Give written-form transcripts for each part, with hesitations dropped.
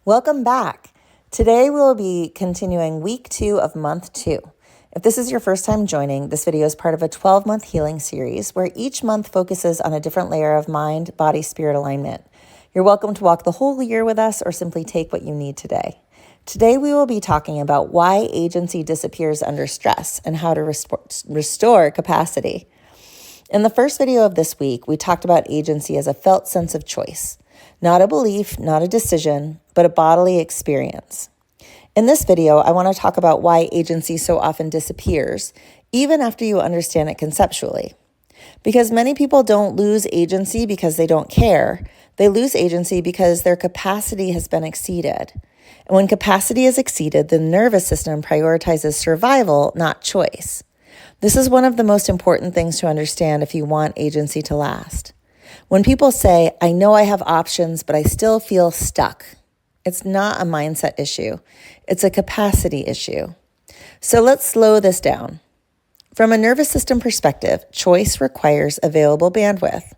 Welcome back. Today we will be continuing week 2 of month 2. If this is your first time joining, this video is part of a 12-month healing series where each month focuses on a different layer of mind, body, spirit alignment. You're welcome to walk the whole year with us or simply take what you need today. Today we will be talking about why agency disappears under stress and how to restore capacity. In the first video of this week, we talked about agency as a felt sense of choice. Not a belief, not a decision, but a bodily experience. In this video, I want to talk about why agency so often disappears, even after you understand it conceptually. Because many people don't lose agency because they don't care. They lose agency because their capacity has been exceeded. And when capacity is exceeded, the nervous system prioritizes survival, not choice. This is one of the most important things to understand if you want agency to last. When people say, I know I have options, but I still feel stuck, it's not a mindset issue. It's a capacity issue. So let's slow this down. From a nervous system perspective, choice requires available bandwidth.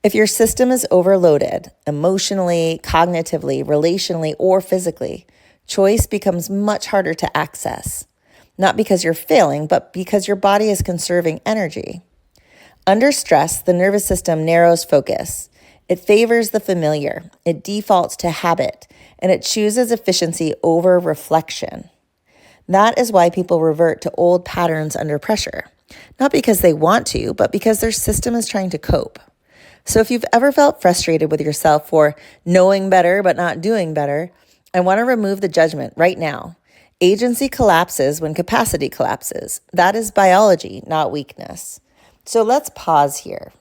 If your system is overloaded, emotionally, cognitively, relationally, or physically, choice becomes much harder to access. Not because you're failing, but because your body is conserving energy. Under stress, the nervous system narrows focus. It favors the familiar, it defaults to habit, and it chooses efficiency over reflection. That is why people revert to old patterns under pressure. Not because they want to, but because their system is trying to cope. So if you've ever felt frustrated with yourself for knowing better but not doing better, I want to remove the judgment right now. Agency collapses when capacity collapses. That is biology, not weakness. So let's pause here.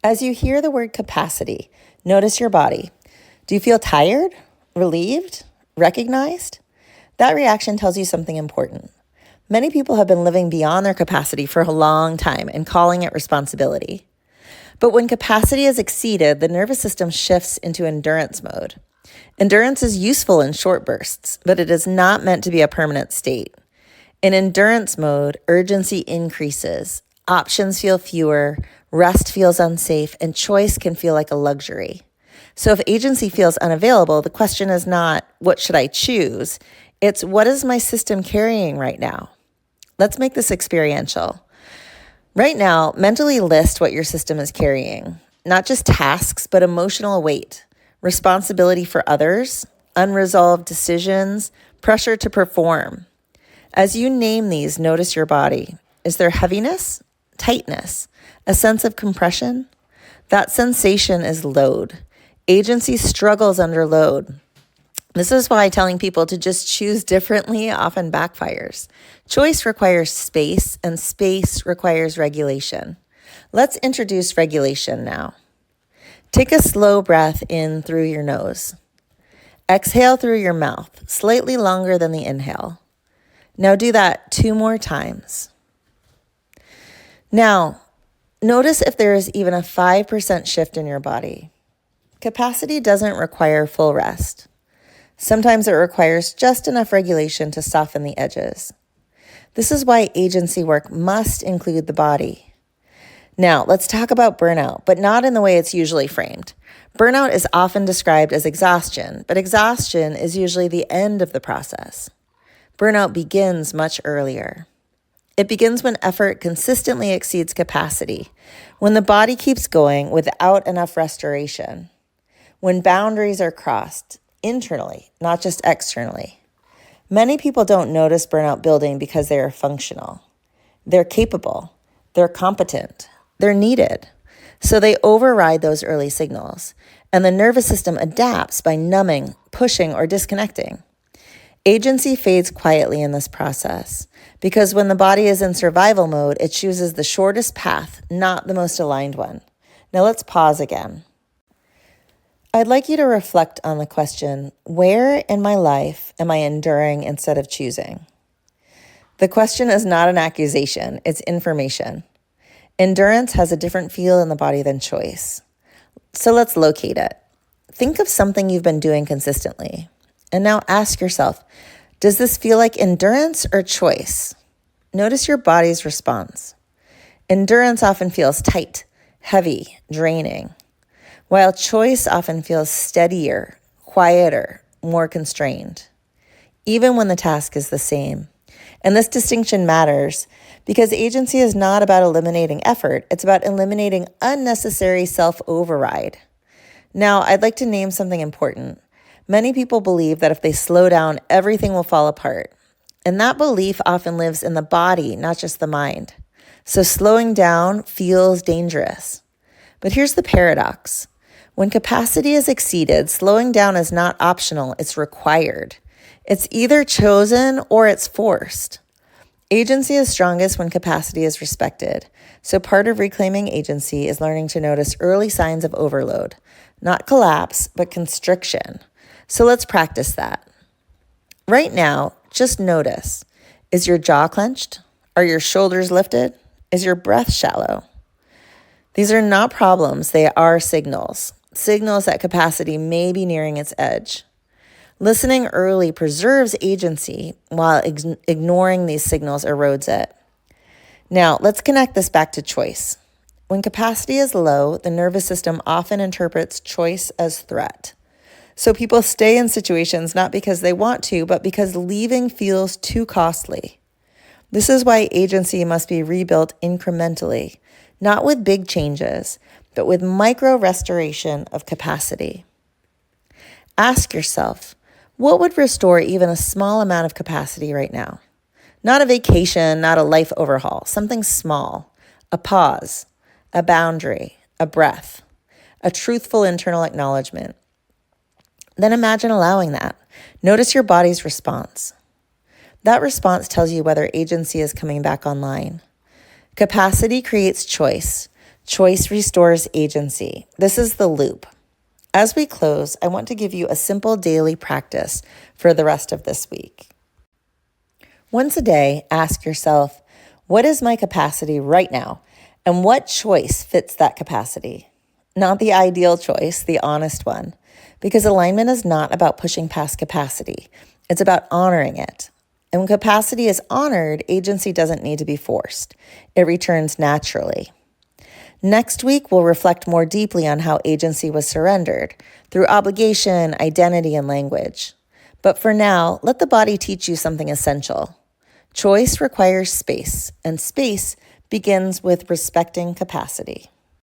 As you hear the word capacity, notice your body. Do you feel tired, relieved, recognized? That reaction tells you something important. Many people have been living beyond their capacity for a long time and calling it responsibility. But when capacity is exceeded, the nervous system shifts into endurance mode. Endurance is useful in short bursts, but it is not meant to be a permanent state. In endurance mode, urgency increases. Options feel fewer, rest feels unsafe, and choice can feel like a luxury. So if agency feels unavailable, the question is not, what should I choose? It's, what is my system carrying right now? Let's make this experiential. Right now, mentally list what your system is carrying. Not just tasks, but emotional weight, responsibility for others, unresolved decisions, pressure to perform. As you name these, notice your body. Is there heaviness? Tightness, a sense of compression? That sensation is load. Agency struggles under load. This is why telling people to just choose differently often backfires. Choice requires space, and space requires regulation. Let's introduce regulation now. Take a slow breath in through your nose. Exhale through your mouth, slightly longer than the inhale. Now do that 2 more times. Now, notice if there is even a 5% shift in your body. Capacity doesn't require full rest. Sometimes it requires just enough regulation to soften the edges. This is why agency work must include the body. Now, let's talk about burnout, but not in the way it's usually framed. Burnout is often described as exhaustion, but exhaustion is usually the end of the process. Burnout begins much earlier. It begins when effort consistently exceeds capacity, when the body keeps going without enough restoration, when boundaries are crossed internally, not just externally. Many people don't notice burnout building because they are functional. They're capable, they're competent, they're needed. So they override those early signals, and the nervous system adapts by numbing, pushing, or disconnecting. Agency fades quietly in this process because when the body is in survival mode, it chooses the shortest path, not the most aligned one. Now let's pause again. I'd like you to reflect on the question, where in my life am I enduring instead of choosing? The question is not an accusation, it's information. Endurance has a different feel in the body than choice. So let's locate it. Think of something you've been doing consistently. And now ask yourself, does this feel like endurance or choice? Notice your body's response. Endurance often feels tight, heavy, draining, while choice often feels steadier, quieter, more constrained, even when the task is the same. And this distinction matters because agency is not about eliminating effort. It's about eliminating unnecessary self-override. Now, I'd like to name something important. Many people believe that if they slow down, everything will fall apart. And that belief often lives in the body, not just the mind. So slowing down feels dangerous. But here's the paradox. When capacity is exceeded, slowing down is not optional, it's required. It's either chosen or it's forced. Agency is strongest when capacity is respected. So part of reclaiming agency is learning to notice early signs of overload, not collapse, but constriction. So let's practice that. Right now, just notice, is your jaw clenched? Are your shoulders lifted? Is your breath shallow? These are not problems, they are signals. Signals that capacity may be nearing its edge. Listening early preserves agency, while ignoring these signals erodes it. Now, let's connect this back to choice. When capacity is low, the nervous system often interprets choice as threat. So people stay in situations not because they want to, but because leaving feels too costly. This is why agency must be rebuilt incrementally, not with big changes, but with micro restoration of capacity. Ask yourself, what would restore even a small amount of capacity right now? Not a vacation, not a life overhaul, something small, a pause, a boundary, a breath, a truthful internal acknowledgement. Then imagine allowing that. Notice your body's response. That response tells you whether agency is coming back online. Capacity creates choice. Choice restores agency. This is the loop. As we close, I want to give you a simple daily practice for the rest of this week. Once a day, ask yourself, what is my capacity right now? And what choice fits that capacity? Not the ideal choice, the honest one. Because alignment is not about pushing past capacity. It's about honoring it. And when capacity is honored, agency doesn't need to be forced. It returns naturally. Next week, we'll reflect more deeply on how agency was surrendered through obligation, identity, and language. But for now, let the body teach you something essential. Choice requires space, and space begins with respecting capacity.